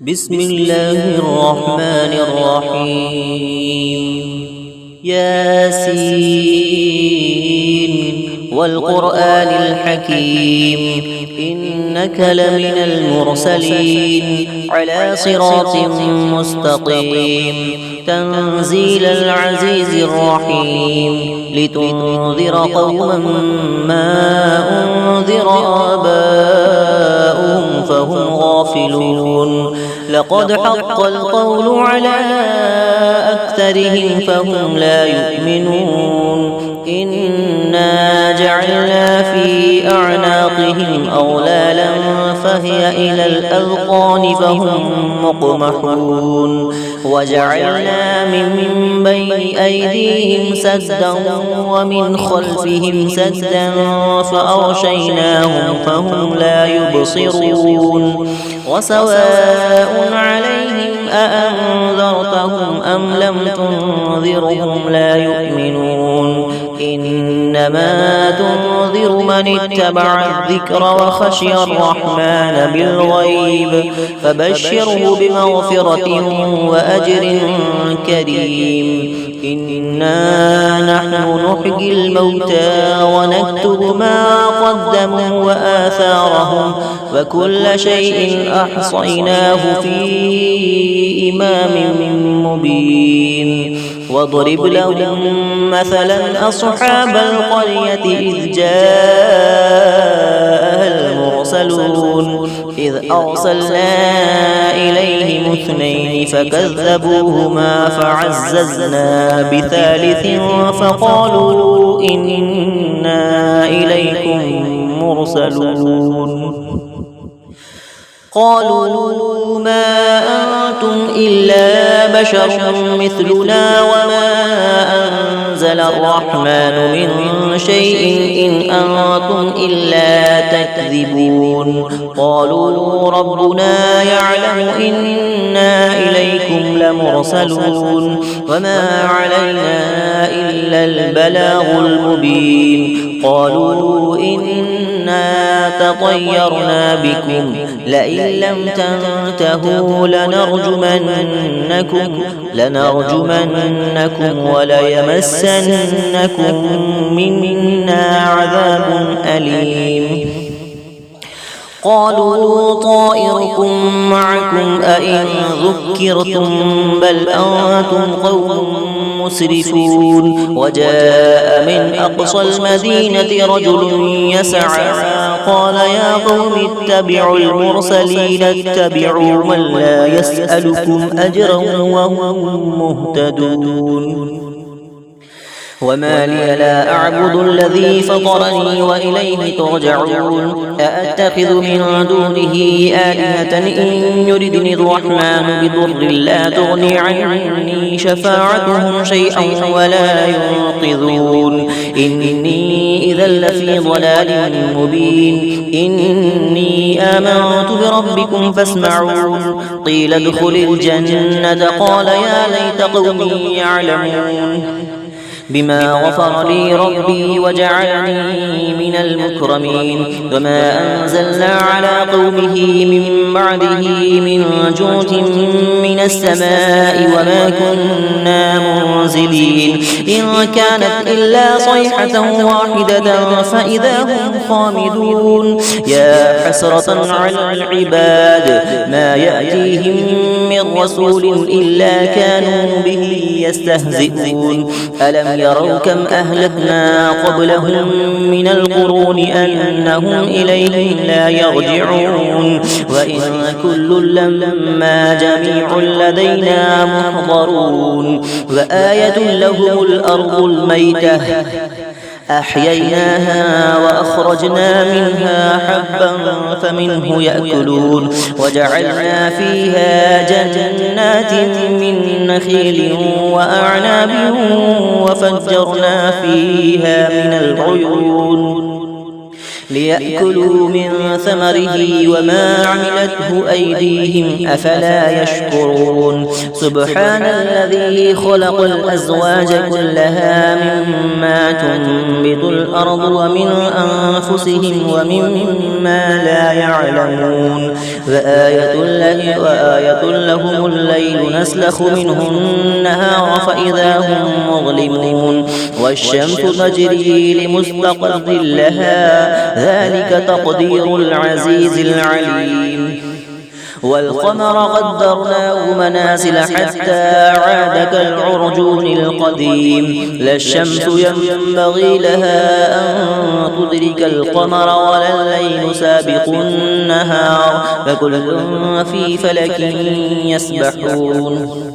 بسم الله الرحمن الرحيم ياسين والقرآن الحكيم إنك لمن المرسلين على صراط مستقيم تنزيل العزيز الرحيم لتنذر قوما ما أنذر آباؤهم فهم غافلون لقد حق القول على أكثرهم فهم لا يؤمنون إنا جعلنا في أعناقهم أغلالا فهي إلى الأذقان فهم مقمحون وجعلنا من بين أيديهم سدا ومن خلفهم سدا فأغشيناهم فهم لا يبصرون وسواء عليهم أأنذرتهم أم لم تنذرهم لا يؤمنون إنما تنذر من اتبع الذكر وخشي الرحمن بالغيب فبشره بمغفرة وأجر كريم إنا نحن نحيي الموتى ونكتب ما قدموا وآثارهم وكل شيء أحصيناه في إمام مبين واضرب لهم مثلا أصحاب القرية إذ جاءها المرسلون إذ أرسلنا إليهم اثنين فكذبوهما فعززنا بثالث فقالوا إنا إليكم مرسلون قالوا ما أنتم إلا بشر مثلنا وما أنزل الرحمن من شيء إن أنتم إلا تكذبون قالوا ربنا يعلم إنا إليكم لمرسلون وما علينا إلا البلاغ المبين قالوا إنا تطيرنا بكم لئن لم تنتهوا لنرجمنكم وليمسنكم منا عذاب أليم قالوا طائركم معكم أئن ذكرتم بل أنتم قوم مسرفون وجاء من أقصى المدينة رجل يسعى قال يا قوم اتبعوا المرسلين اتبعوا من لا يسألكم أجرا وهم مهتدون وما لي لا أعبد الذي فطرني وإليه ترجعون أأتخذ من دونه آلهة إن يردني الرحمن بضر لا تغني عني شفاعتهم شيئا ولا ينقذون إني إذا لفي ضلال مبين إني آمنت بربكم فاسمعون قيل ادخل الجنة قال يا ليت قومي يعلمون بما غفر لي ربي وجعلني من المكرمين وما أنزلنا على قومه من بعده من جود من السماء وما كنا منزلين إن كانت إلا صيحة واحدة فإذا هم خامدون يا حسرة على العباد ما يأتيهم من رسول إلا كانوا به يستهزئون ألم يروا كم أهلكنا قبلهم من القرون أنهم إليهم لا يرجعون وإن كل لما جميع لدينا محضرون وآية لهم الأرض الميتة أحييناها وأخرجنا منها حبا فمنه يأكلون وجعلنا فيها جنات من نخيل وأعناب وفجرنا فيها من العيون ليأكلوا من ثمره وما عملته أيديهم أفلا يشكرون سبحان الذي خلق الأزواج كلها مما تنبت الأرض ومن أنفسهم ومما لا يعلمون وآية لهم الليل نسلخ منه النهار فإذا هم مظلمون والشمس تجري لمستقر لها ذلك تقدير العزيز العليم والقمر قدرناه منازل حتى عاد كالعرجون القديم لا الشمس ينبغي لها أن تدرك القمر ولا الليل سابق النهار فكل في فلك يسبحون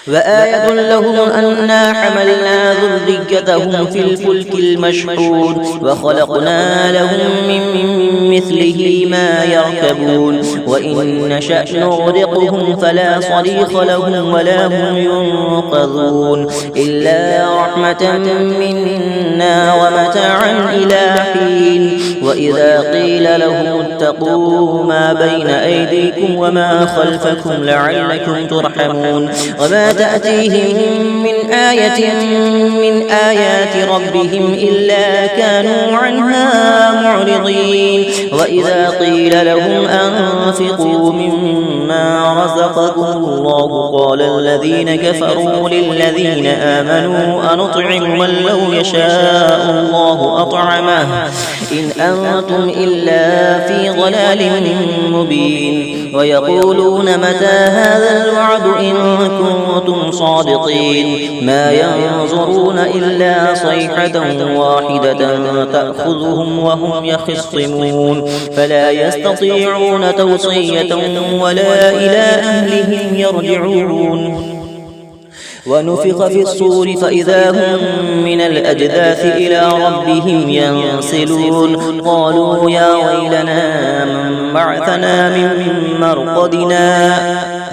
وآية لهم أنا حملنا ذريتهم في الفلك المشحون وخلقنا لهم من مثله ما يركبون وإن نشأ نغرقهم فلا صريخ لهم ولا هم ينقذون إلا رحمة منا ومتاعا إلى حين وإذا قيل لهم اتقوا ما بين أيديكم وما خلفكم لعلكم ترحمون وما تأتيهم من آية من آيات ربهم إلا كانوا عنها معرضين وإذا قيل لهم أنفقوا مما رزقكم الله قال الذين كفروا للذين آمنوا أنطعم من لو يشاء الله أطعمه إن أنتم إلا في ضلال مبين ويقولون متى هذا الوعد إن كنتم صادقين ما ينظرون إلا صيحة واحدة تأخذهم وهم يخصمون فلا يستطيعون توصية ولا إلى أهلهم يرجعون ونفخ في الصور فإذا هم من الأجداث إلى ربهم ينسلون قالوا يا ويلنا من بعثنا من مرقدنا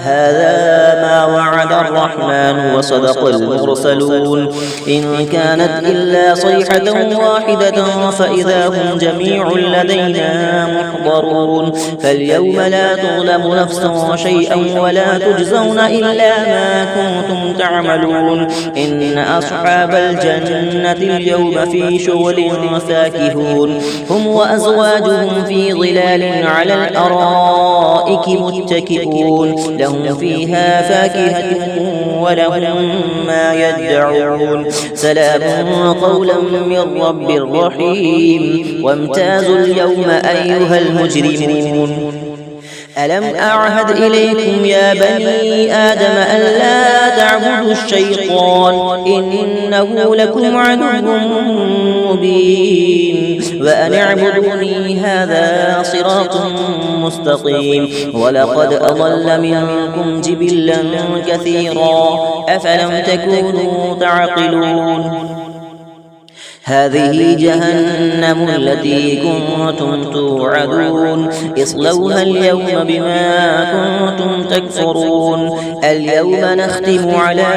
هذا ما وعد الرحمن وصدق المرسلون إن كانت إلا صيحة واحدة فإذا هم جميع لدينا محضرون فاليوم لا تظلم نفس شيئا ولا تجزون إلا ما كنتم تعملون إن أصحاب الجنة اليوم في شغل فاكهون هم وأزواجهم في ظلال على الأرائك متكئون لهم فيها فاكهة ولهم ما يدعون سلام قولا من رب رحيم وامتازوا اليوم أيها المجرمون ألم أعهد إليكم يا بني آدم ألا تعبدوا الشيطان إنه لكم عدو مبين وأن اعبدوني هذا صراط مستقيم ولقد أضل منكم جبلا كثيرا أفلم تكونوا تعقلون هذه جهنم التي كنتم توعدون اصلوها اليوم بما كنتم تكفرون اليوم نختم على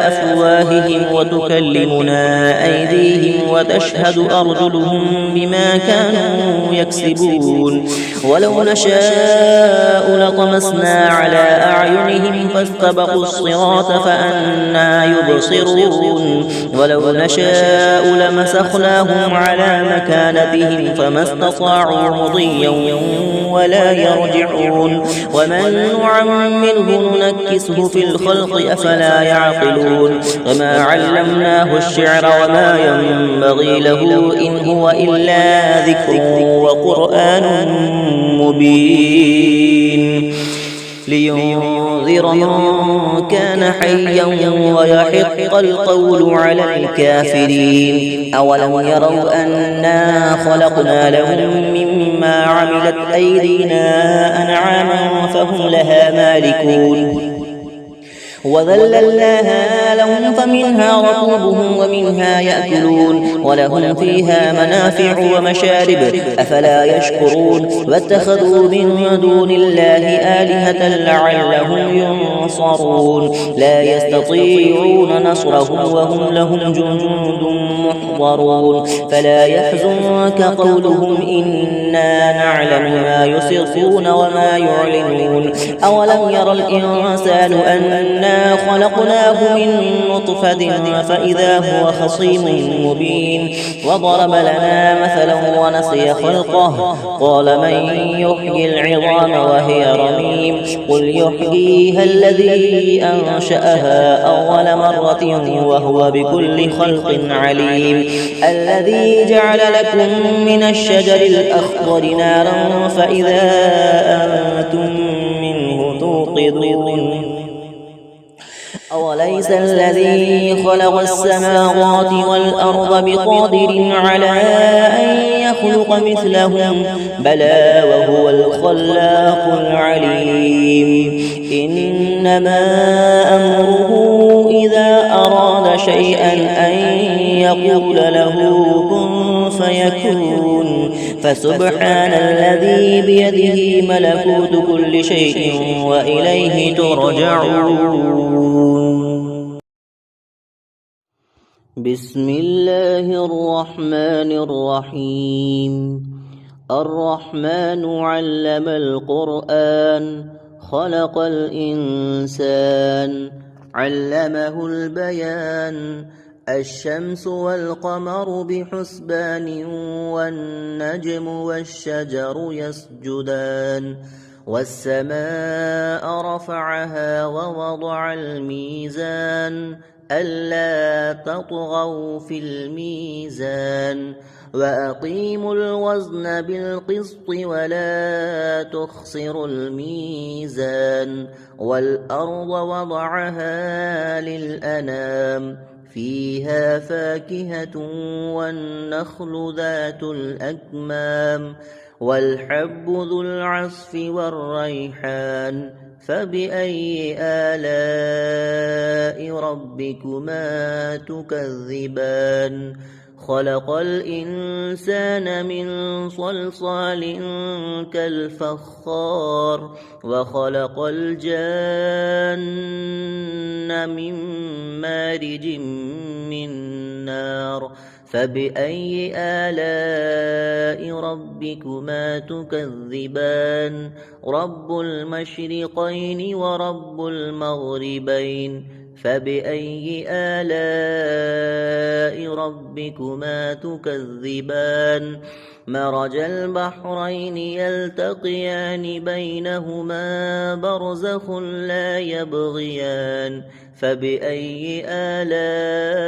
أفواههم وتكلمنا أيديهم وتشهد أرجلهم بما كانوا يكسبون ولو نشاء لطمسنا على أعينهم فاستبقوا الصراط فأنى يبصرون ولو نشاء لمسخناهم على مكانتهم فما استطاعوا مضيا ولا يرجعون ومن نعمره ننكسه في الخلق أفلا يعقلون وما علمناه الشعر وما ينبغي له إن هو إلا ذكر وقرآن مبين لينذر من كان حيا ويحق القول على الكافرين أولم يروا أنا خلقنا لهم مما عملت أيدينا أنعاما فهم لها مالكون وذللناها لهم فمنها ركوبهم ومنها يأكلون ولهم فيها منافع ومشارب أفلا يشكرون واتخذوا من دون الله آلهة لعلهم ينصرون لا يستطيعون نصرهم وهم لهم جند محضرون فلا يحزنك قولهم إنا نعلم ما يسرون وما يعلنون أولم ير الإنسان أنا خلقناه من نطفة فإذا هو خصيم مبين وضرب لنا مثلا ونسي خلقه قال من يحيي العظام وهي رميم قل يحييها الذي أنشأها أول مرة وهو بكل خلق عليم الذي جعل لكم من الشجر الأخضر نارا فإذا أنتم منه توقدون أوليس الذي خلق السماوات والأرض بقادر على أن يخلق مثلهم بلى وهو الخلاق العليم إنما أمره إذا أراد شيئا أن يقول له كن فيكون فسبحان الذي بيده ملكوت كل شيء وإليه ترجعون بسم الله الرحمن الرحيم الرحمن علم القرآن خلق الإنسان علمه البيان الشمس والقمر بحسبان والنجم والشجر يسجدان والسماء رفعها ووضع الميزان ألا تطغوا في الميزان وأقيموا الوزن بالقسط ولا تخسروا الميزان والأرض وضعها للأنام فيها فاكهة والنخل ذات الأكمام والحب ذو العصف والريحان فبأي آلاء ربكما تكذبان خلق الإنسان من صلصال كالفخار وخلق الجان من مارج من نار فبأي آلاء ربكما تكذبان رب المشرقين ورب المغربين فبأي آلاء ربكما تكذبان مرج البحرين يلتقيان بينهما برزخ لا يبغيان فبأي آلاء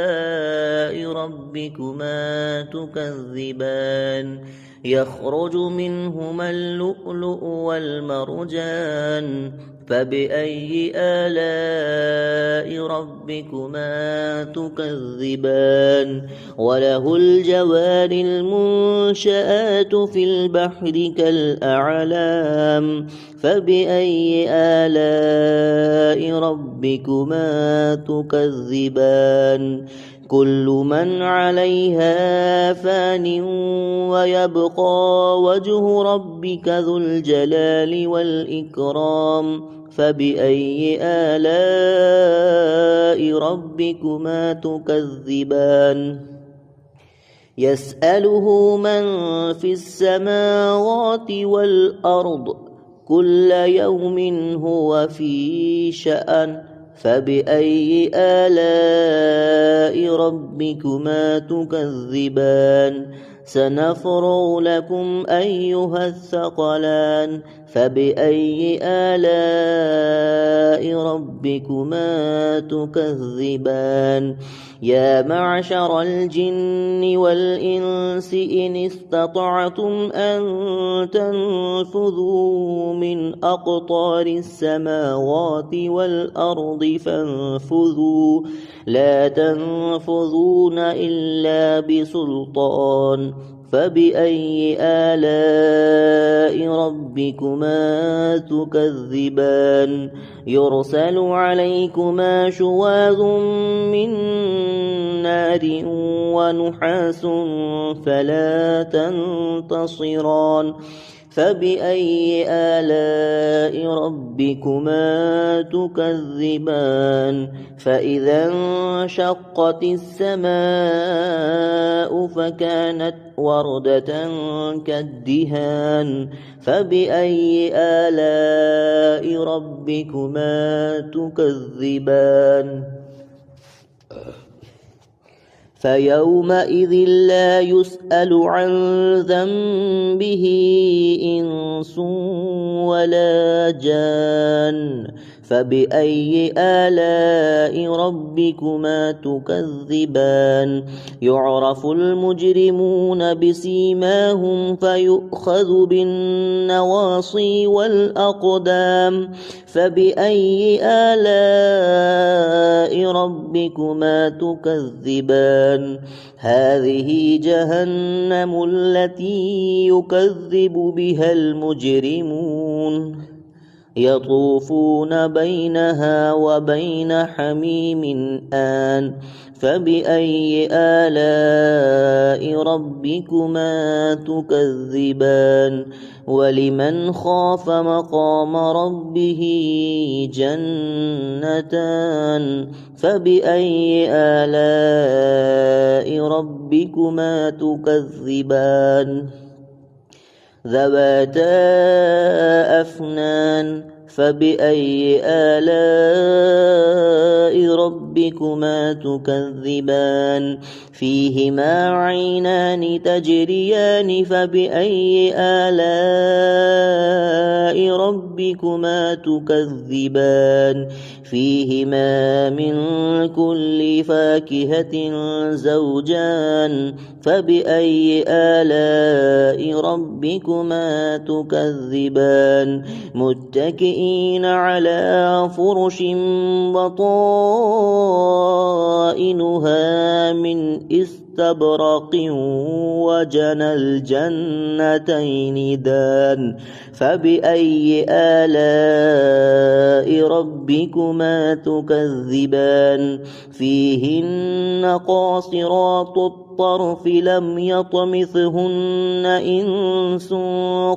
ربكما تكذبان يخرج منهما اللؤلؤ والمرجان فبأي آلاء ربكما تكذبان وله الجوار المنشآت في البحر كالأعلام فبأي آلاء ربكما تكذبان كل من عليها فان ويبقى وجه ربك ذو الجلال والإكرام فبأي آلاء ربكما تكذبان يسأله من في السماوات والأرض كل يوم هو في شأن فبأي آلاء ربكما تكذبان سنفرغ لكم أيها الثقلان فبأي آلاء ربكما تكذبان يا معشر الجن والإنس إن استطعتم أن تنفذوا من أقطار السماوات والأرض فانفذوا لا تنفذون إلا بسلطان فبأي آلاء ربكما تكذبان يرسل عليكما شواظ من نار ونحاس فلا تنتصران فبأي آلاء آلاء ربكما تكذبان فإذا انشقت السماء فكانت وردة كالدهان فبأي آلاء ربكما تكذبان فيومئذ لا يسأل عن ذنبه إنس ولا جان فبأي آلاء ربكما تكذبان يعرف المجرمون بسيماهم فيؤخذ بالنواصي والأقدام فبأي آلاء ربكما تكذبان هذه جهنم التي يكذب بها المجرمون يطوفون بينها وبين حميم آن فبأي آلاء ربكما تكذبان ولمن خاف مقام ربه جنتان فبأي آلاء ربكما تكذبان ذواتا أفنان فبأي آلاء ربكما تكذبان فيهما عينان تجريان فبأي آلاء ربكما تكذبان فيهما من كل فاكهة زوجان فبأي آلاء ربكما تكذبان متكئين على فرش بطائنها من استبرق وجنى الجنتين دان فبأي آلاء ربكما تكذبان فيهن قاصرات الطرف لم يطمثهن إنس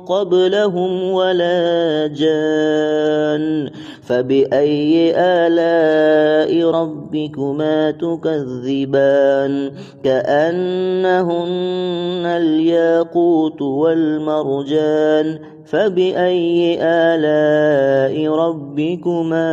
قبلهم ولا جان فبأي آلاء ربكما تكذبان كأنهن الياقوت والمرجان فبأي آلاء ربكما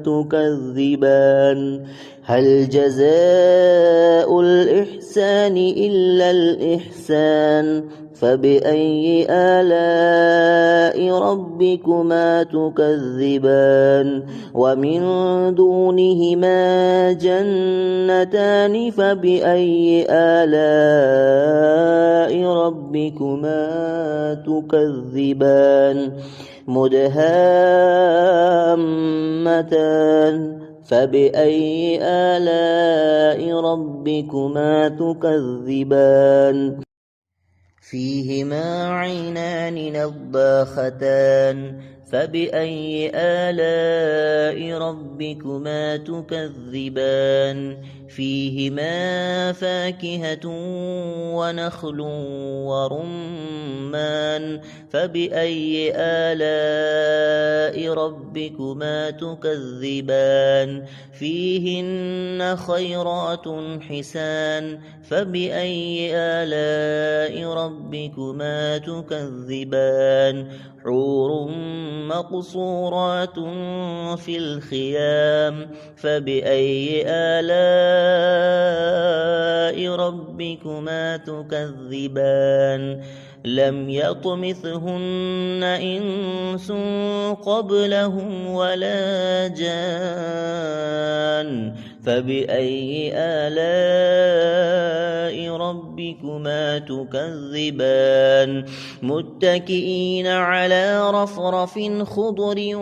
تكذبان هل جزاء الإحسان إلا الإحسان فبأي آلاء ربكما تكذبان ومن دونهما جنتان فبأي آلاء ربكما تكذبان مدهامتان فبأي آلاء ربكما تكذبان فيهما عينان نضاختان فبأي آلاء ربكما تكذبان فيهما فاكهة ونخل ورمان فبأي آلاء ربكما تكذبان فيهن خيرات حسان فبأي آلاء ربكما تكذبان حور مقصورات في الخيام فبأي آلاء ربكما تكذبان لم يطمثهن إنس قبلهم ولا جان فبأي آلاء ربكما تكذبان متكئين على رفرف خضر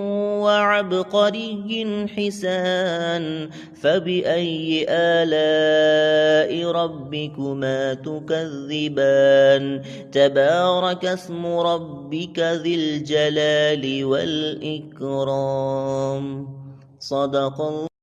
وعبقري حسان فبأي آلاء ربكما تكذبان تبارك اسم ربك ذي الجلال والإكرام صدق الله.